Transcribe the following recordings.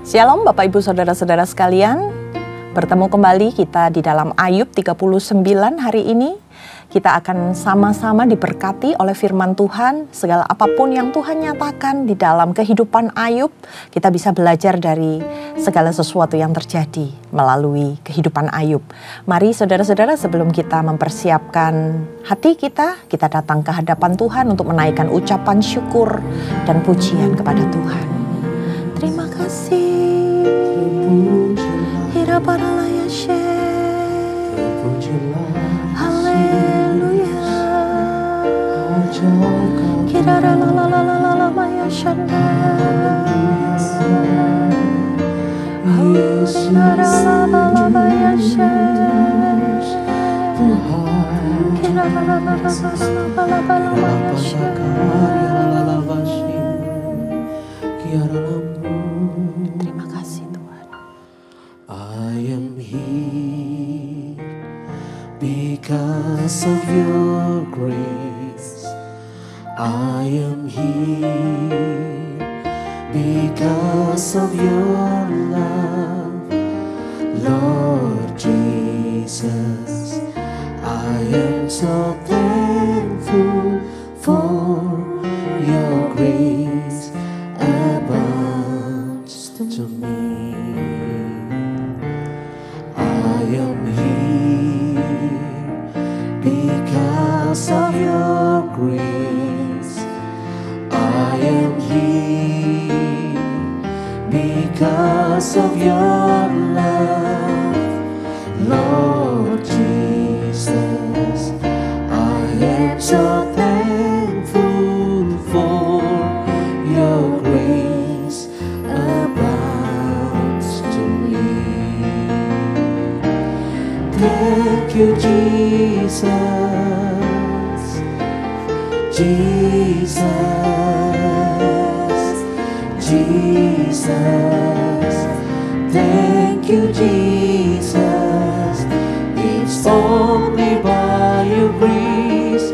Shalom Bapak Ibu Saudara-saudara sekalian. Bertemu kembali kita di dalam Ayub 39 hari ini. Kita akan sama-sama diberkati oleh firman Tuhan. Segala apapun yang Tuhan nyatakan di dalam kehidupan Ayub, kita bisa belajar dari segala sesuatu yang terjadi melalui kehidupan Ayub. Mari saudara-saudara, sebelum kita mempersiapkan hati kita datang ke hadapan Tuhan untuk menaikkan ucapan syukur dan pujian kepada Tuhan. Terima kasih. Haleluya. Kirara la la la la la la maya shanda. Kirara la la la maya shanda. Kirara la la la la la la maya shanda. Terima kasih Tuhan. I am here because of your grace. I am here because of your love, Lord Jesus. I am so thankful for your grace abounds to me. I am here because of your grace. I am here because of your love, Lord Jesus. I am so thankful for your grace abounds to me. Thank you, Jesus, Jesus, Jesus. Thank you, Jesus. It's only by your grace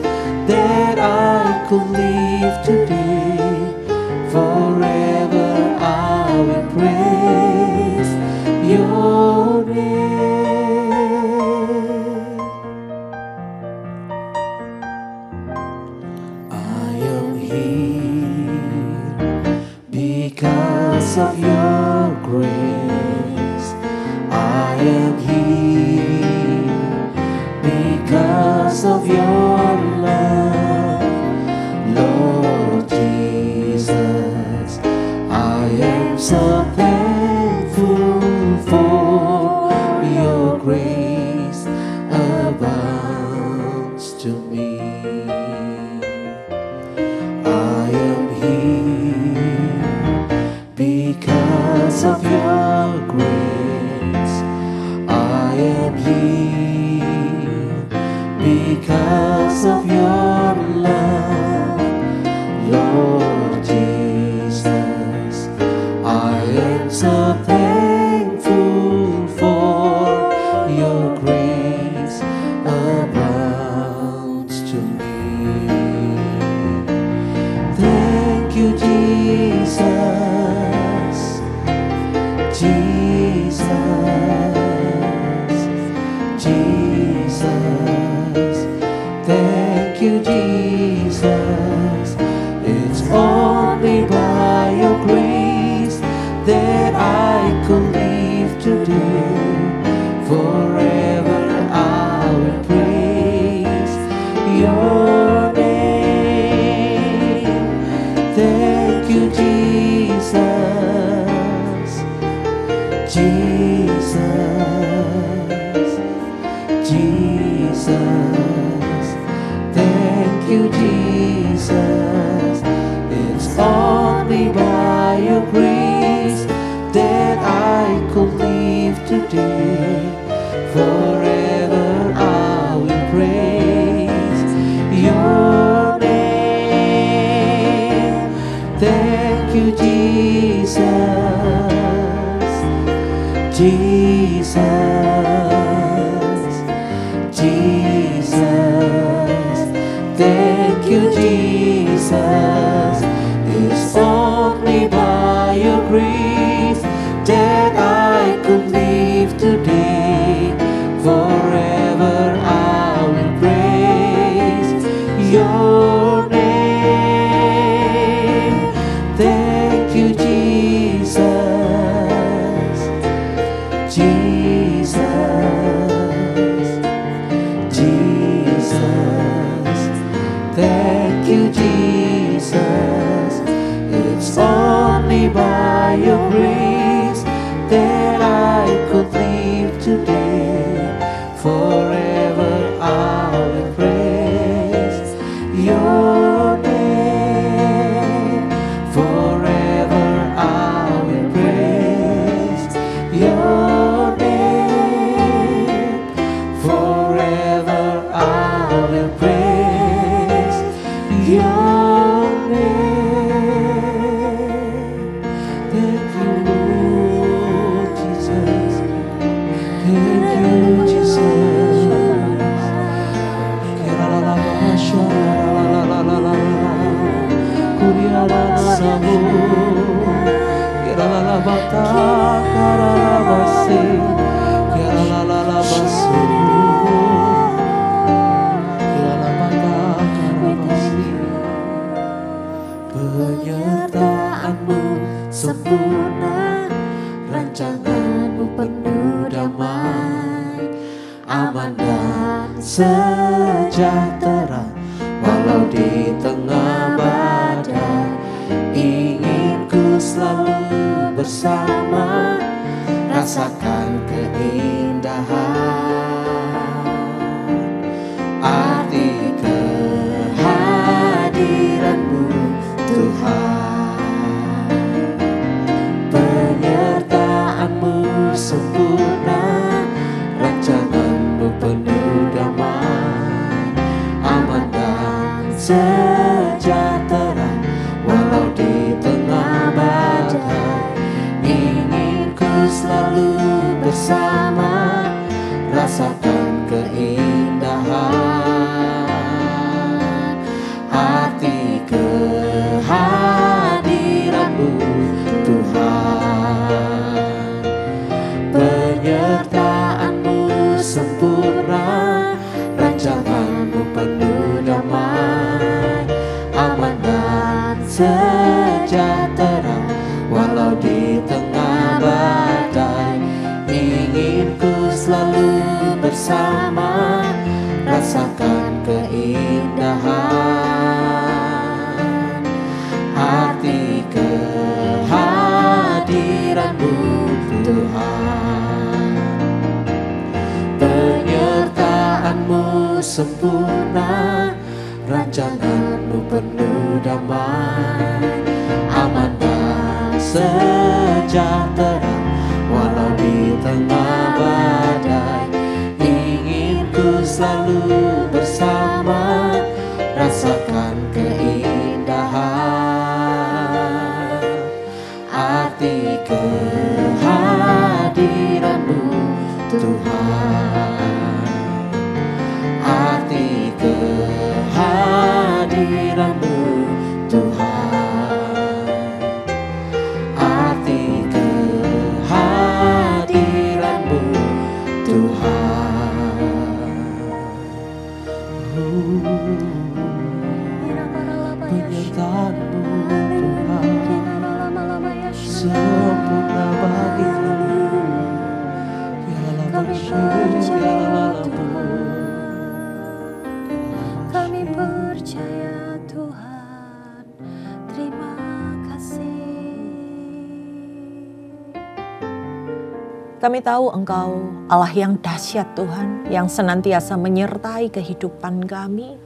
that I could live today. Forever I will praise your name. I am here because of your grace. I am here because of your love, Lord Jesus. I am so thankful for your grace abounds to me. I am here because of your grace. I am here because of your love, Lord Jesus. I am so thankful for your grace abounds to me. Thank you, Jesus, Jesus, Jesus. Thank you, Jesus. It's only by your grace that I could live today. Forever I will praise your name. Thank you, Jesus, Jesus, Jesus. Thank you, Jesus. It's only by your grace that I could live today. Forever I will praise your name. Thank you, Jesus, Jesus, Jesus. Thank you, Jesus. It's only by your grace Forever I will praise your name. Forever I will praise your name. Thank you, Lord Jesus. Thank you, Jesus. Penyertaan-Mu sempurna, rancangan-Mu penuh damai, aman dan sejahtera walau di tengah badai. Ingin ku selalu bersama, rasakan keindahan arti kehadiran-Mu Tuhan. Penyertaan-Mu sempurna, rancangan-Mu penuh damai, aman dan sejahtera walau di tengah badai. Ingin ku selalu bersama, rasakan keindahan arti kehadiran-Mu Tuhan. Penyertaan-Mu sempurna, rancangan-Mu penuh damai, aman dan sejahtera walau di tengah badai. Ingin ku selalu bersama, rasakan keindahan arti kehadiran-Mu Tuhan. Penyertaan-Mu sempurna, rancangan-Mu penuh damai, aman dan sejahtera walau di tengah badai. Ingin ku selalu bersama, rasakan keindahan arti kehadiran-Mu Tuhan. Arti kehadiran-Mu Tuhan. Arti kehadiran-Mu Tuhan. Penyertaan-Mu Tuhan sempurna bagi kami percaya Tuhan, terima kasih. Kami tahu Engkau Allah yang dahsyat Tuhan, yang senantiasa menyertai kehidupan kami.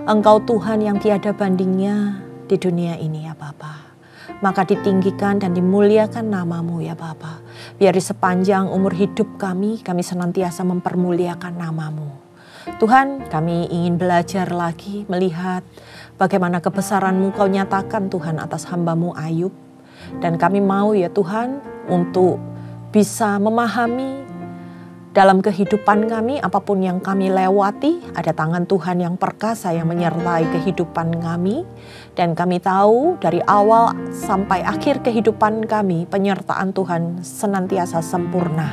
Engkau Tuhan yang tiada bandingnya di dunia ini ya Bapa. Maka ditinggikan dan dimuliakan nama-Mu ya Bapa. Biar di sepanjang umur hidup kami senantiasa mempermuliakan nama-Mu. Tuhan, kami ingin belajar lagi melihat bagaimana kebesaran-Mu Kau nyatakan Tuhan atas hamba-Mu Ayub. Dan kami mau ya Tuhan untuk bisa memahami dalam kehidupan kami, apapun yang kami lewati, ada tangan Tuhan yang perkasa yang menyertai kehidupan kami. Dan kami tahu dari awal sampai akhir kehidupan kami, penyertaan Tuhan senantiasa sempurna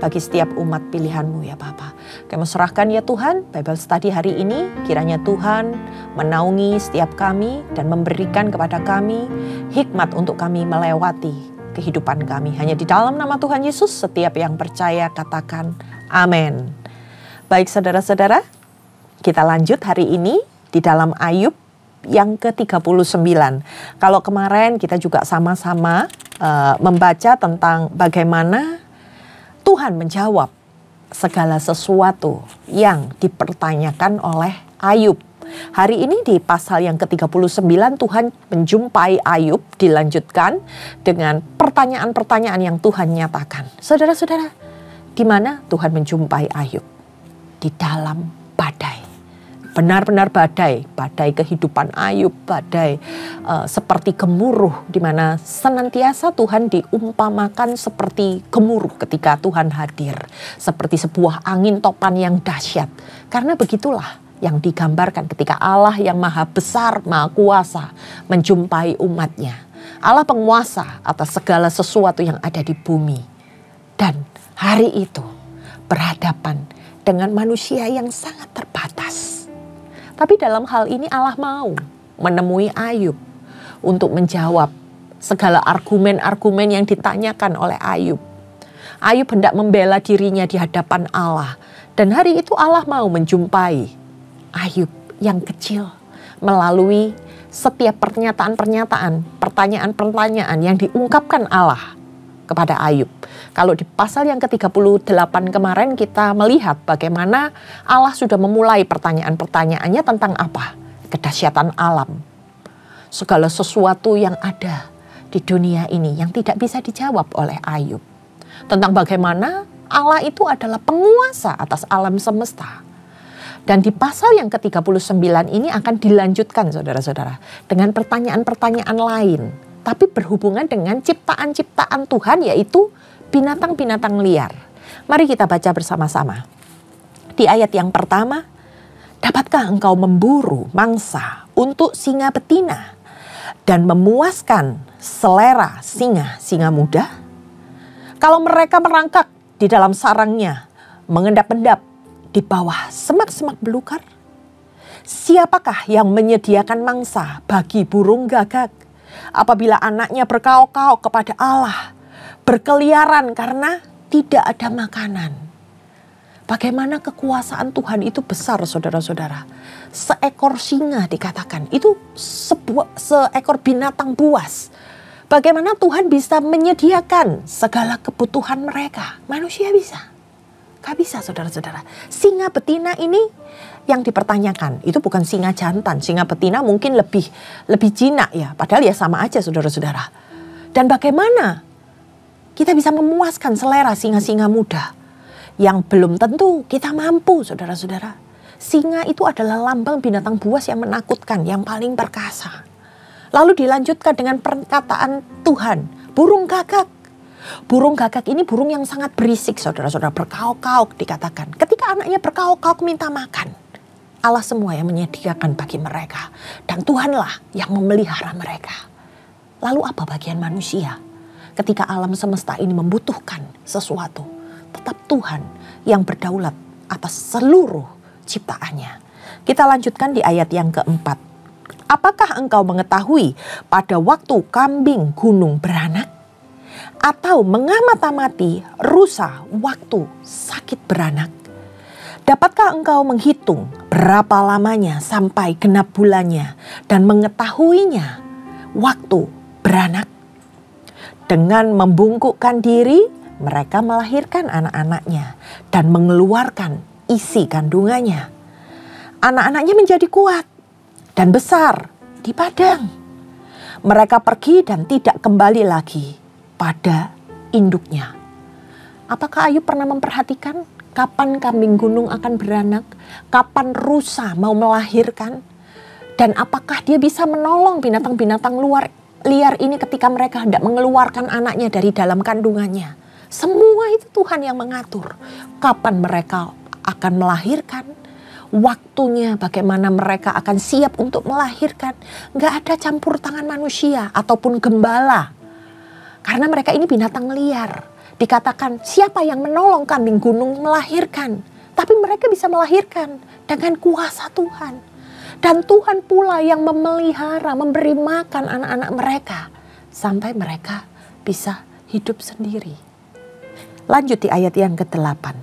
bagi setiap umat pilihan-Mu ya Bapa. Kami serahkan ya Tuhan, Bible Study hari ini, kiranya Tuhan menaungi setiap kami dan memberikan kepada kami hikmat untuk kami melewati kehidupan kami. Hanya di dalam nama Tuhan Yesus, setiap yang percaya katakan amin. Baik saudara-saudara, kita lanjut hari ini di dalam Ayub yang ke-39. Kalau kemarin kita juga sama-sama membaca tentang bagaimana Tuhan menjawab segala sesuatu yang dipertanyakan oleh Ayub. Hari ini di pasal yang ke-39 Tuhan menjumpai Ayub, dilanjutkan dengan pertanyaan-pertanyaan yang Tuhan nyatakan. Saudara-saudara, di mana Tuhan menjumpai Ayub? Di dalam badai. Benar-benar badai kehidupan Ayub, badai seperti gemuruh, di mana senantiasa Tuhan diumpamakan seperti gemuruh ketika Tuhan hadir, seperti sebuah angin topan yang dahsyat. Karena begitulah yang digambarkan ketika Allah yang maha besar, maha kuasa menjumpai umatnya. Allah penguasa atas segala sesuatu yang ada di bumi. Dan hari itu berhadapan dengan manusia yang sangat terbatas. Tapi dalam hal ini Allah mau menemui Ayub untuk menjawab segala argumen-argumen yang ditanyakan oleh Ayub. Ayub hendak membela dirinya di hadapan Allah. Dan hari itu Allah mau menjumpai Ayub yang kecil melalui setiap pernyataan-pernyataan, pertanyaan-pertanyaan yang diungkapkan Allah kepada Ayub. Kalau di pasal yang ke-38 kemarin kita melihat bagaimana Allah sudah memulai pertanyaan-pertanyaannya tentang apa? Kedahsyatan alam. Segala sesuatu yang ada di dunia ini yang tidak bisa dijawab oleh Ayub. Tentang bagaimana Allah itu adalah penguasa atas alam semesta. Dan di pasal yang ke-39 ini akan dilanjutkan saudara-saudara dengan pertanyaan-pertanyaan lain. Tapi berhubungan dengan ciptaan-ciptaan Tuhan, yaitu binatang-binatang liar. Mari kita baca bersama-sama. Di ayat yang pertama, dapatkah engkau memburu mangsa untuk singa betina dan memuaskan selera singa muda? Kalau mereka merangkak di dalam sarangnya, mengendap-endap di bawah semak-semak belukar, siapakah yang menyediakan mangsa bagi burung gagak? Apabila anaknya berkaok-kaok kepada Allah, berkeliaran karena tidak ada makanan. Bagaimana kekuasaan Tuhan itu besar, saudara-saudara. Seekor singa dikatakan, itu seekor binatang buas. Bagaimana Tuhan bisa menyediakan segala kebutuhan mereka? Manusia bisa? Gak bisa, saudara-saudara. Singa betina ini yang dipertanyakan, itu bukan singa jantan. Singa betina mungkin lebih jinak ya, padahal ya sama aja, saudara-saudara. Dan bagaimana kita bisa memuaskan selera singa-singa muda yang belum tentu kita mampu, saudara-saudara. Singa itu adalah lambang binatang buas yang menakutkan, yang paling perkasa. Lalu dilanjutkan dengan perkataan Tuhan, burung gagak. Burung gagak ini burung yang sangat berisik, saudara-saudara, berkaok-kaok dikatakan. Ketika anaknya berkaok-kaok minta makan, Allah semua yang menyediakan bagi mereka. Dan Tuhanlah yang memelihara mereka. Lalu apa bagian manusia? Ketika alam semesta ini membutuhkan sesuatu, tetap Tuhan yang berdaulat atas seluruh ciptaannya. Kita lanjutkan di ayat yang keempat. Apakah engkau mengetahui pada waktu kambing gunung beranak? Atau mengamati rusa waktu sakit beranak? Dapatkah engkau menghitung berapa lamanya sampai genap bulannya dan mengetahuinya waktu beranak? Dengan membungkukkan diri, mereka melahirkan anak-anaknya dan mengeluarkan isi kandungannya. Anak-anaknya menjadi kuat dan besar di padang. Mereka pergi dan tidak kembali lagi pada induknya. Apakah Ayub pernah memperhatikan kapan kambing gunung akan beranak? Kapan rusa mau melahirkan? Dan apakah dia bisa menolong binatang-binatang liar ini ketika mereka hendak mengeluarkan anaknya dari dalam kandungannya? Semua itu Tuhan yang mengatur. Kapan mereka akan melahirkan? Waktunya bagaimana mereka akan siap untuk melahirkan? Gak ada campur tangan manusia ataupun gembala. Karena mereka ini binatang liar. Dikatakan siapa yang menolong kambing gunung melahirkan. Tapi mereka bisa melahirkan dengan kuasa Tuhan. Dan Tuhan pula yang memelihara, memberi makan anak-anak mereka. Sampai mereka bisa hidup sendiri. Lanjut di ayat yang ke-8.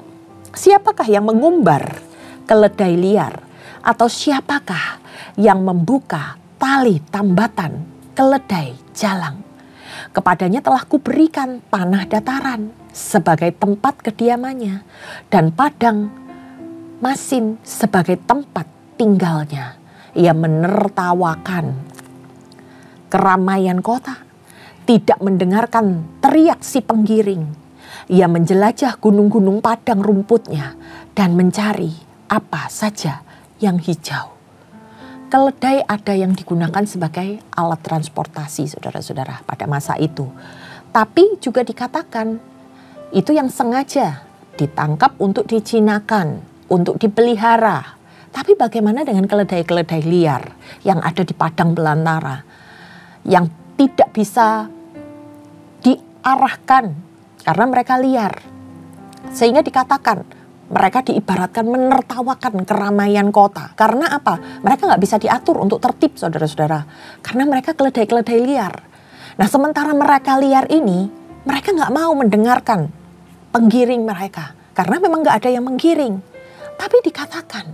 Siapakah yang mengumbar keledai liar? Atau siapakah yang membuka tali tambatan keledai jalang? Kepadanya telah kuberikan tanah dataran sebagai tempat kediamannya dan padang masin sebagai tempat tinggalnya. Ia menertawakan keramaian kota, tidak mendengarkan teriak si penggiring. Ia menjelajah gunung-gunung padang rumputnya dan mencari apa saja yang hijau. Keledai ada yang digunakan sebagai alat transportasi, saudara-saudara, pada masa itu. Tapi juga dikatakan itu yang sengaja ditangkap untuk dijinakan, untuk dipelihara. Tapi bagaimana dengan keledai-keledai liar yang ada di padang belantara, yang tidak bisa diarahkan karena mereka liar. Sehingga dikatakan mereka diibaratkan menertawakan keramaian kota. Karena apa? Mereka nggak bisa diatur untuk tertib, saudara-saudara. Karena mereka keledai-keledai liar. Nah, sementara mereka liar ini, mereka nggak mau mendengarkan penggiring mereka. Karena memang nggak ada yang menggiring. Tapi dikatakan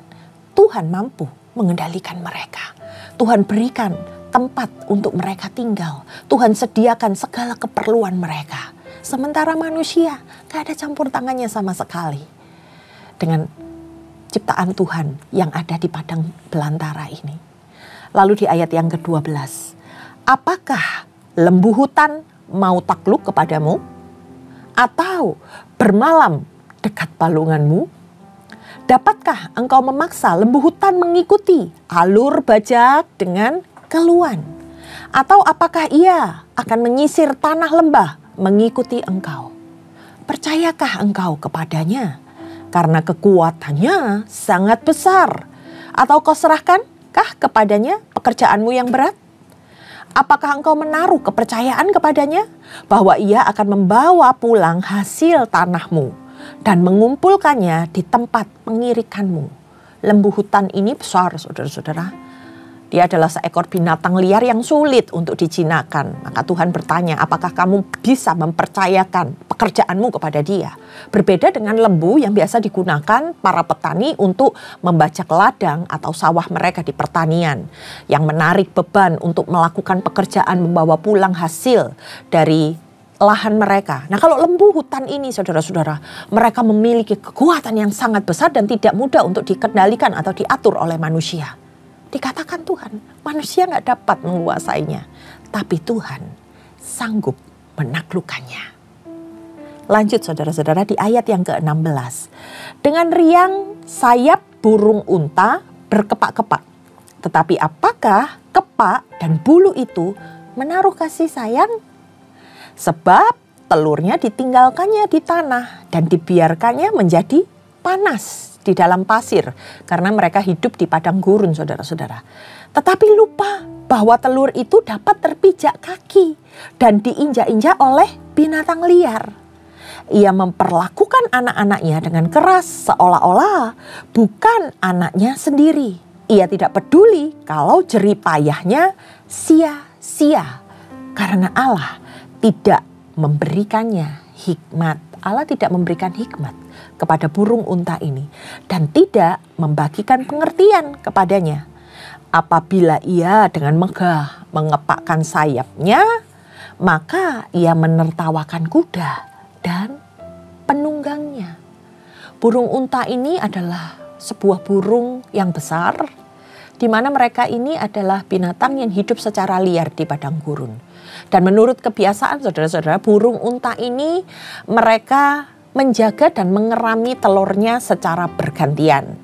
Tuhan mampu mengendalikan mereka. Tuhan berikan tempat untuk mereka tinggal. Tuhan sediakan segala keperluan mereka. Sementara manusia gak ada campur tangannya sama sekali dengan ciptaan Tuhan yang ada di padang belantara ini. Lalu di ayat yang ke-12. Apakah lembu hutan mau takluk kepadamu? Atau bermalam dekat balunganmu? Dapatkah engkau memaksa lembu hutan mengikuti alur bajak dengan keluhan? Atau apakah ia akan menyisir tanah lembah mengikuti engkau? Percayakah engkau kepadanya? Karena kekuatannya sangat besar. Atau kau serahkankah kepadanya pekerjaanmu yang berat? Apakah engkau menaruh kepercayaan kepadanya bahwa ia akan membawa pulang hasil tanahmu dan mengumpulkannya di tempat pengirikanmu? Lembu hutan ini besar, saudara-saudara. Dia adalah seekor binatang liar yang sulit untuk dijinakan. Maka Tuhan bertanya, apakah kamu bisa mempercayakan pekerjaanmu kepada dia? Berbeda dengan lembu yang biasa digunakan para petani untuk membajak ladang atau sawah mereka di pertanian. Yang menarik beban untuk melakukan pekerjaan membawa pulang hasil dari lahan mereka. Nah, kalau lembu hutan ini, saudara-saudara, mereka memiliki kekuatan yang sangat besar dan tidak mudah untuk dikendalikan atau diatur oleh manusia. Dikatakan Tuhan, manusia nggak dapat menguasainya, tapi Tuhan sanggup menaklukkannya. Lanjut saudara-saudara di ayat yang ke-16. Dengan riang sayap burung unta berkepak-kepak. Tetapi apakah kepak dan bulu itu menaruh kasih sayang? Sebab telurnya ditinggalkannya di tanah dan dibiarkannya menjadi panas di dalam pasir karena mereka hidup di padang gurun, saudara-saudara. Tetapi lupa bahwa telur itu dapat terpijak kaki dan diinjak-injak oleh binatang liar. Ia memperlakukan anak-anaknya dengan keras seolah-olah bukan anaknya sendiri. Ia tidak peduli kalau jerih payahnya sia-sia karena Allah tidak memberikannya hikmat. Allah tidak memberikan hikmat kepada burung unta ini dan tidak membagikan pengertian kepadanya. Apabila ia dengan megah mengepakkan sayapnya, maka ia menertawakan kuda dan penunggangnya. Burung unta ini adalah sebuah burung yang besar, di mana mereka ini adalah binatang yang hidup secara liar di padang gurun. Dan menurut kebiasaan saudara-saudara, burung unta ini mereka menjaga dan mengerami telurnya secara bergantian.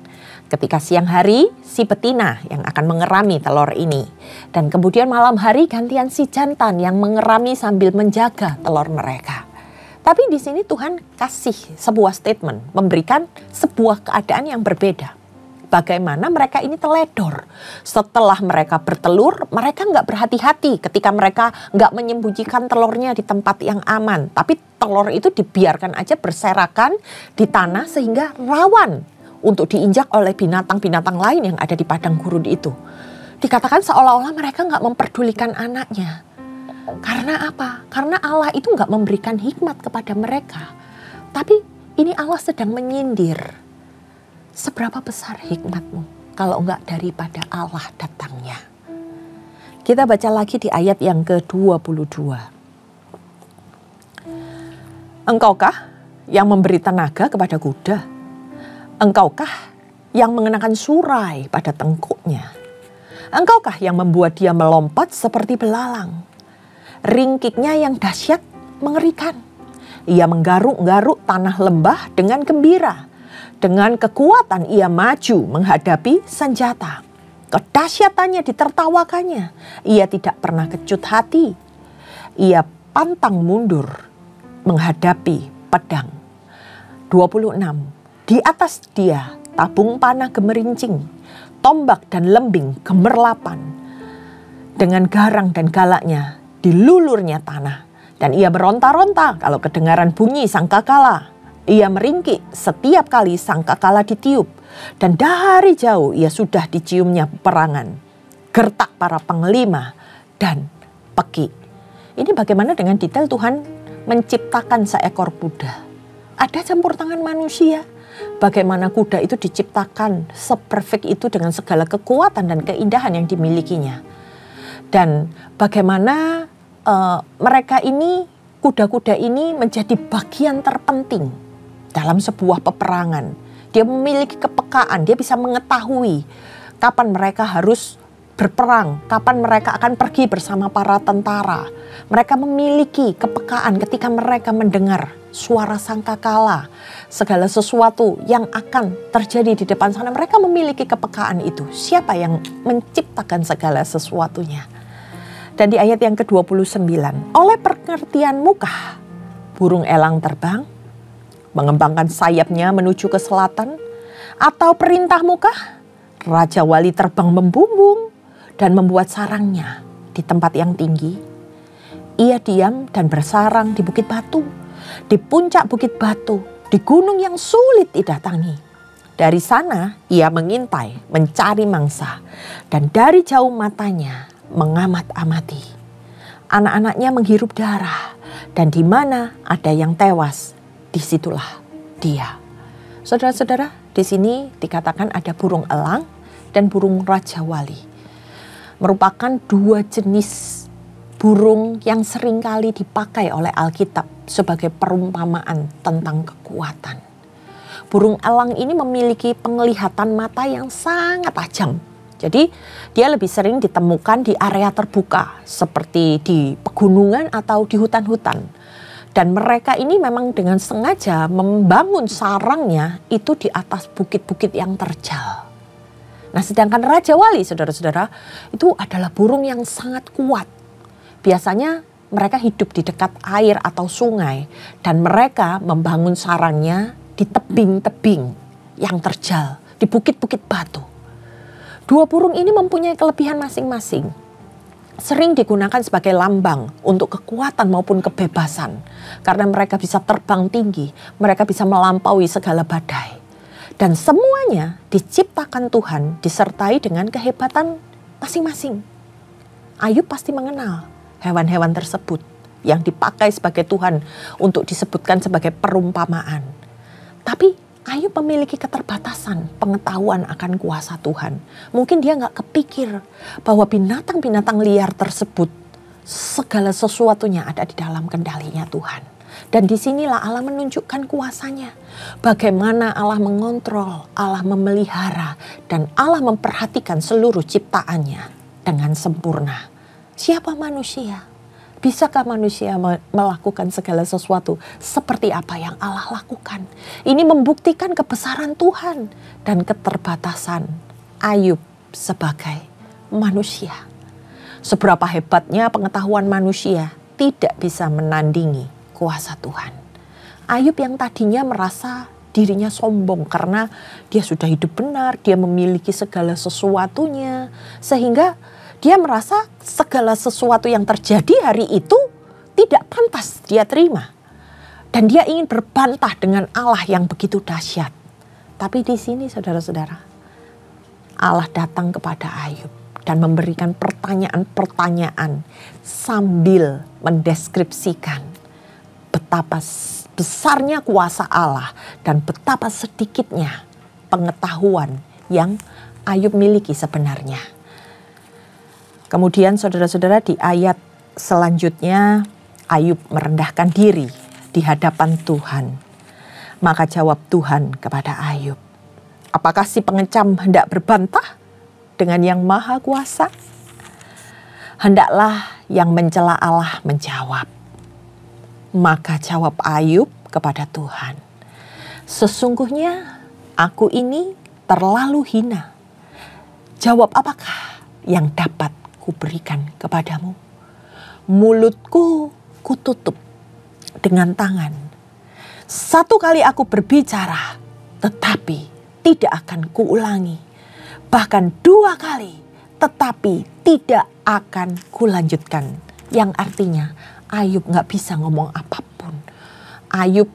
Ketika siang hari, si betina yang akan mengerami telur ini. Dan kemudian malam hari gantian si jantan yang mengerami sambil menjaga telur mereka. Tapi di sini Tuhan kasih sebuah statement, memberikan sebuah keadaan yang berbeda. Bagaimana mereka ini teledor. Setelah mereka bertelur, mereka nggak berhati-hati ketika mereka nggak menyembunyikan telurnya di tempat yang aman. Tapi telur itu dibiarkan aja berserakan di tanah sehingga rawan untuk diinjak oleh binatang-binatang lain yang ada di padang gurun itu. Dikatakan seolah-olah mereka nggak memperdulikan anaknya. Karena apa? Karena Allah itu nggak memberikan hikmat kepada mereka. Tapi ini Allah sedang menyindir. Seberapa besar hikmatmu kalau enggak daripada Allah datangnya. Kita baca lagi di ayat yang ke-22. Engkaukah yang memberi tenaga kepada kuda? Engkaukah yang mengenakan surai pada tengkuknya? Engkaukah yang membuat dia melompat seperti belalang? Ringkiknya yang dahsyat mengerikan. Ia menggaruk-garuk tanah lembah dengan gembira. Dengan kekuatan ia maju menghadapi senjata. Kedahsyatannya ditertawakannya. Ia tidak pernah kecut hati. Ia pantang mundur menghadapi pedang. 26. Di atas dia tabung panah gemerincing, tombak dan lembing gemerlapan. Dengan garang dan galaknya dilulurnya tanah. Dan ia beronta-ronta kalau kedengaran bunyi sangkakala. Ia meringkik setiap kali sangkakala ditiup. Dan dari jauh ia sudah diciumnya perangan. Gertak para panglima dan peki. Ini bagaimana dengan detail Tuhan menciptakan seekor kuda. Ada campur tangan manusia. Bagaimana kuda itu diciptakan seperfect itu dengan segala kekuatan dan keindahan yang dimilikinya. Dan bagaimana mereka ini, kuda-kuda ini menjadi bagian terpenting dalam sebuah peperangan. Dia memiliki kepekaan, dia bisa mengetahui kapan mereka harus berperang, kapan mereka akan pergi bersama para tentara. Mereka memiliki kepekaan ketika mereka mendengar suara sangkakala, segala sesuatu yang akan terjadi di depan sana. Mereka memiliki kepekaan itu. Siapa yang menciptakan segala sesuatunya? Dan di ayat yang ke-29, oleh pengertianmu kah burung elang terbang, mengembangkan sayapnya menuju ke selatan? Atau perintahmu kah Raja Wali terbang membumbung dan membuat sarangnya di tempat yang tinggi? Ia diam dan bersarang di bukit batu, di puncak bukit batu, di gunung yang sulit didatangi. Dari sana ia mengintai, mencari mangsa, dan dari jauh matanya mengamat-amati. Anak-anaknya menghirup darah, dan di mana ada yang tewas, disitulah dia. Saudara-saudara, di sini dikatakan ada burung elang dan burung Raja Wali. Merupakan dua jenis burung yang seringkali dipakai oleh Alkitab sebagai perumpamaan tentang kekuatan. Burung elang ini memiliki penglihatan mata yang sangat tajam. Jadi dia lebih sering ditemukan di area terbuka seperti di pegunungan atau di hutan-hutan. Dan mereka ini memang dengan sengaja membangun sarangnya itu di atas bukit-bukit yang terjal. Nah, sedangkan Raja Wali, saudara-saudara, itu adalah burung yang sangat kuat. Biasanya mereka hidup di dekat air atau sungai dan mereka membangun sarangnya di tebing-tebing yang terjal, di bukit-bukit batu. Dua burung ini mempunyai kelebihan masing-masing. Sering digunakan sebagai lambang untuk kekuatan maupun kebebasan. Karena mereka bisa terbang tinggi, mereka bisa melampaui segala badai. Dan semuanya diciptakan Tuhan disertai dengan kehebatan masing-masing. Ayub pasti mengenal hewan-hewan tersebut yang dipakai sebagai Tuhan untuk disebutkan sebagai perumpamaan. Tapi Ayub memiliki keterbatasan pengetahuan akan kuasa Tuhan. Mungkin dia gak kepikir bahwa binatang-binatang liar tersebut segala sesuatunya ada di dalam kendalinya Tuhan. Dan disinilah Allah menunjukkan kuasanya. Bagaimana Allah mengontrol, Allah memelihara, dan Allah memperhatikan seluruh ciptaannya dengan sempurna. Siapa manusia? Bisakah manusia melakukan segala sesuatu seperti apa yang Allah lakukan? Ini membuktikan kebesaran Tuhan dan keterbatasan Ayub sebagai manusia. Seberapa hebatnya pengetahuan manusia tidak bisa menandingi kuasa Tuhan. Ayub yang tadinya merasa dirinya sombong karena dia sudah hidup benar, dia memiliki segala sesuatunya, sehingga dia merasa segala sesuatu yang terjadi hari itu tidak pantas dia terima. Dan dia ingin berbantah dengan Allah yang begitu dahsyat. Tapi di sini saudara-saudara, Allah datang kepada Ayub dan memberikan pertanyaan-pertanyaan sambil mendeskripsikan betapa besarnya kuasa Allah dan betapa sedikitnya pengetahuan yang Ayub miliki sebenarnya. Kemudian saudara-saudara di ayat selanjutnya Ayub merendahkan diri di hadapan Tuhan. Maka jawab Tuhan kepada Ayub, apakah si pengecam hendak berbantah dengan yang maha kuasa? Hendaklah yang mencela Allah menjawab. Maka jawab Ayub kepada Tuhan, sesungguhnya aku ini terlalu hina. Jawab apakah yang dapat kuberikan kepadamu? Mulutku kututup dengan tangan. Satu kali aku berbicara, tetapi tidak akan kuulangi. Bahkan 2 kali, tetapi tidak akan kulanjutkan. Yang artinya Ayub gak bisa ngomong apapun. Ayub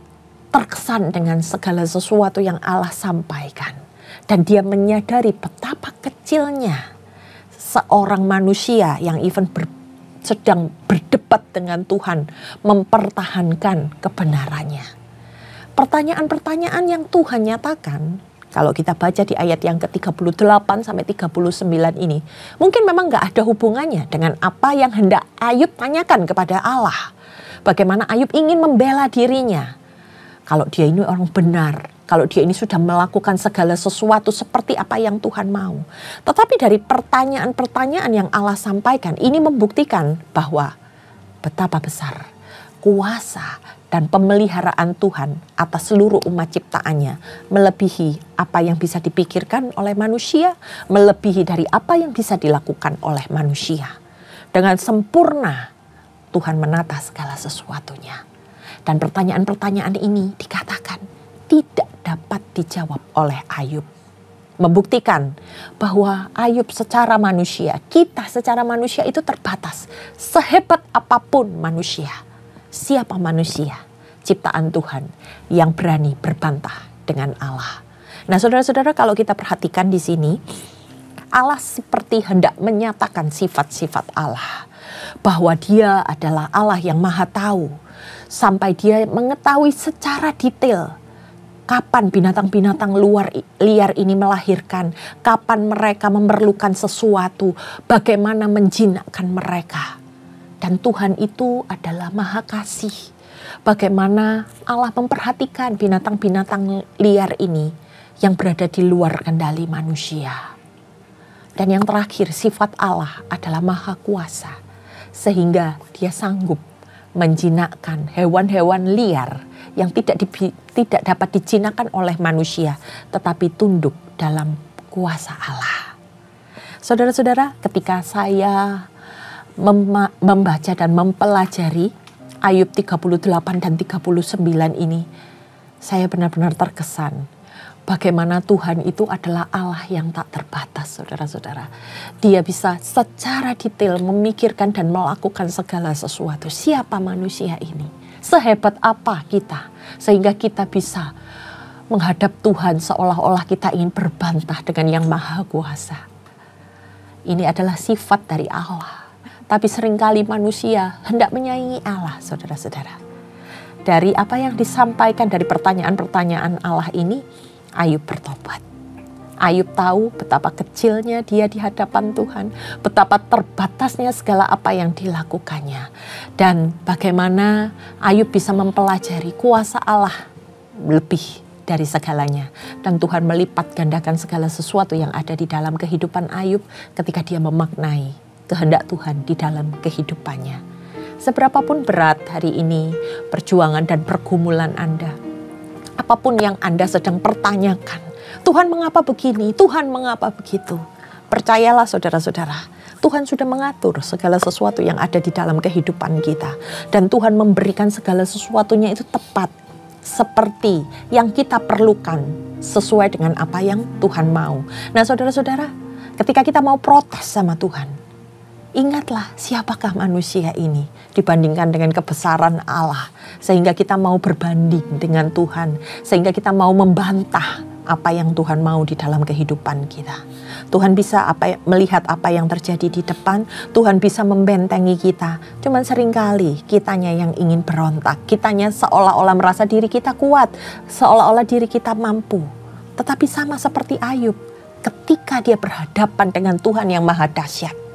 terkesan dengan segala sesuatu yang Allah sampaikan. Dan dia menyadari betapa kecilnya seorang manusia yang sedang berdebat dengan Tuhan, mempertahankan kebenarannya. Pertanyaan-pertanyaan yang Tuhan nyatakan, kalau kita baca di ayat yang ke-38 sampai 39 ini, mungkin memang gak ada hubungannya dengan apa yang hendak Ayub tanyakan kepada Allah. Bagaimana Ayub ingin membela dirinya. Kalau dia ini orang benar, kalau dia ini sudah melakukan segala sesuatu seperti apa yang Tuhan mau. Tetapi dari pertanyaan-pertanyaan yang Allah sampaikan, ini membuktikan bahwa betapa besar kuasa dan pemeliharaan Tuhan atas seluruh umat ciptaannya, melebihi apa yang bisa dipikirkan oleh manusia, melebihi dari apa yang bisa dilakukan oleh manusia. Dengan sempurna Tuhan menata segala sesuatunya. Dan pertanyaan-pertanyaan ini dikatakan tidak dapat dijawab oleh Ayub. Membuktikan bahwa Ayub secara manusia, kita secara manusia itu terbatas. Sehebat apapun manusia, siapa manusia? Ciptaan Tuhan yang berani berbantah dengan Allah. Nah, saudara-saudara, kalau kita perhatikan di sini, Allah seperti hendak menyatakan sifat-sifat Allah. Bahwa dia adalah Allah yang maha tahu. Sampai dia mengetahui secara detail kapan binatang-binatang liar ini melahirkan, kapan mereka memerlukan sesuatu, bagaimana menjinakkan mereka. Dan Tuhan itu adalah maha kasih. Bagaimana Allah memperhatikan binatang-binatang liar ini yang berada di luar kendali manusia. Dan yang terakhir, sifat Allah adalah maha kuasa. Sehingga dia sanggup menjinakkan hewan-hewan liar yang tidak dapat dijinakkan oleh manusia, tetapi tunduk dalam kuasa Allah. Saudara-saudara, ketika saya membaca dan mempelajari Ayub 38 dan 39 ini, saya benar-benar terkesan bagaimana Tuhan itu adalah Allah yang tak terbatas, saudara-saudara. Dia bisa secara detail memikirkan dan melakukan segala sesuatu. Siapa manusia ini? Sehebat apa kita? Sehingga kita bisa menghadap Tuhan seolah-olah kita ingin berbantah dengan yang maha kuasa. Ini adalah sifat dari Allah. Tapi seringkali manusia hendak menyaingi Allah, saudara-saudara. Dari apa yang disampaikan dari pertanyaan-pertanyaan Allah ini, Ayub bertobat. Ayub tahu betapa kecilnya dia di hadapan Tuhan, betapa terbatasnya segala apa yang dilakukannya. Dan bagaimana Ayub bisa mempelajari kuasa Allah lebih dari segalanya. Dan Tuhan melipat gandakan segala sesuatu yang ada di dalam kehidupan Ayub ketika dia memaknai kehendak Tuhan di dalam kehidupannya. Seberapapun berat hari ini perjuangan dan pergumulan Anda, apapun yang Anda sedang pertanyakan, Tuhan mengapa begini, Tuhan mengapa begitu? Percayalah saudara-saudara, Tuhan sudah mengatur segala sesuatu yang ada di dalam kehidupan kita. Dan Tuhan memberikan segala sesuatunya itu tepat, seperti yang kita perlukan, sesuai dengan apa yang Tuhan mau. Nah saudara-saudara, ketika kita mau protes sama Tuhan, ingatlah siapakah manusia ini dibandingkan dengan kebesaran Allah. Sehingga kita mau berbanding dengan Tuhan, sehingga kita mau membantah apa yang Tuhan mau di dalam kehidupan kita. Tuhan bisa melihat apa yang terjadi di depan, Tuhan bisa membentengi kita. Cuman seringkali kitanya yang ingin berontak, kitanya seolah-olah merasa diri kita kuat, seolah-olah diri kita mampu. Tetapi sama seperti Ayub, ketika dia berhadapan dengan Tuhan yang maha dahsyat,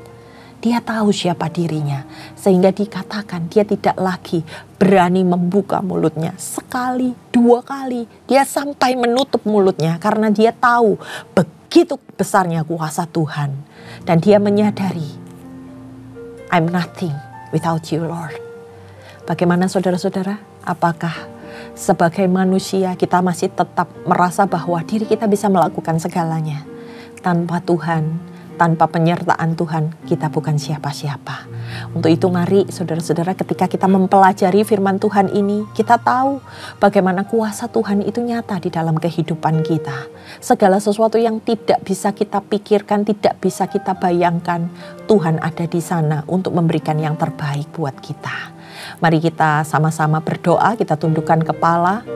dia tahu siapa dirinya, sehingga dikatakan dia tidak lagi berani membuka mulutnya. Sekali, 2 kali, dia sampai menutup mulutnya karena dia tahu begitu besarnya kuasa Tuhan. Dan dia menyadari, I'm nothing without you, Lord. Bagaimana saudara-saudara? Apakah sebagai manusia kita masih tetap merasa bahwa diri kita bisa melakukan segalanya? Tanpa Tuhan, tanpa penyertaan Tuhan, kita bukan siapa-siapa. Untuk itu mari saudara-saudara, ketika kita mempelajari firman Tuhan ini, kita tahu bagaimana kuasa Tuhan itu nyata di dalam kehidupan kita. Segala sesuatu yang tidak bisa kita pikirkan, tidak bisa kita bayangkan, Tuhan ada di sana untuk memberikan yang terbaik buat kita. Mari kita sama-sama berdoa, kita tundukkan kepala.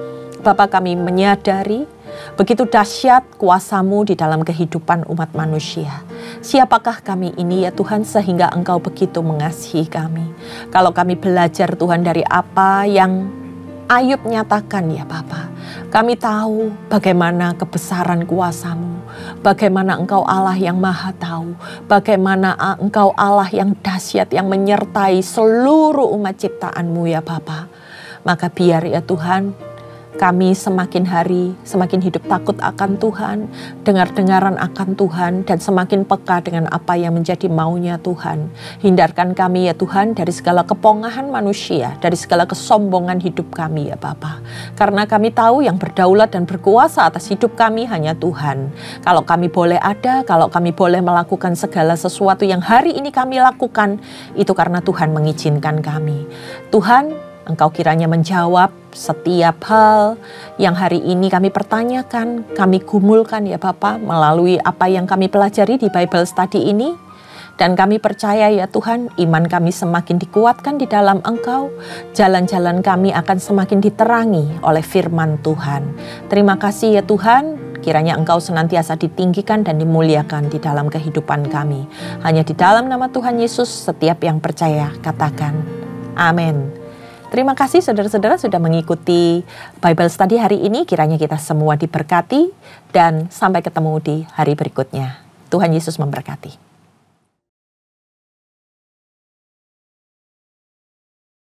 Bapa, kami menyadari begitu dahsyat kuasa-Mu di dalam kehidupan umat manusia. Siapakah kami ini ya Tuhan sehingga Engkau begitu mengasihi kami. Kalau kami belajar Tuhan dari apa yang Ayub nyatakan ya Bapa, kami tahu bagaimana kebesaran kuasa-Mu. Bagaimana Engkau Allah yang maha tahu. Bagaimana Engkau Allah yang dahsyat yang menyertai seluruh umat ciptaan-Mu ya Bapa. Maka biar ya Tuhan, kami semakin hari semakin hidup takut akan Tuhan, dengar-dengaran akan Tuhan, dan semakin peka dengan apa yang menjadi maunya Tuhan. Hindarkan kami ya Tuhan dari segala kepongahan manusia, dari segala kesombongan hidup kami ya Bapa. Karena kami tahu yang berdaulat dan berkuasa atas hidup kami hanya Tuhan. Kalau kami boleh ada, kalau kami boleh melakukan segala sesuatu yang hari ini kami lakukan, itu karena Tuhan mengizinkan kami. Tuhan, Engkau kiranya menjawab setiap hal yang hari ini kami pertanyakan, kami gumulkan ya Bapa melalui apa yang kami pelajari di Bible Study ini. Dan kami percaya ya Tuhan, iman kami semakin dikuatkan di dalam Engkau. Jalan-jalan kami akan semakin diterangi oleh firman Tuhan. Terima kasih ya Tuhan, kiranya Engkau senantiasa ditinggikan dan dimuliakan di dalam kehidupan kami. Hanya di dalam nama Tuhan Yesus setiap yang percaya katakan amin. Terima kasih saudara-saudara sudah mengikuti Bible Study hari ini. Kiranya kita semua diberkati dan sampai ketemu di hari berikutnya. Tuhan Yesus memberkati.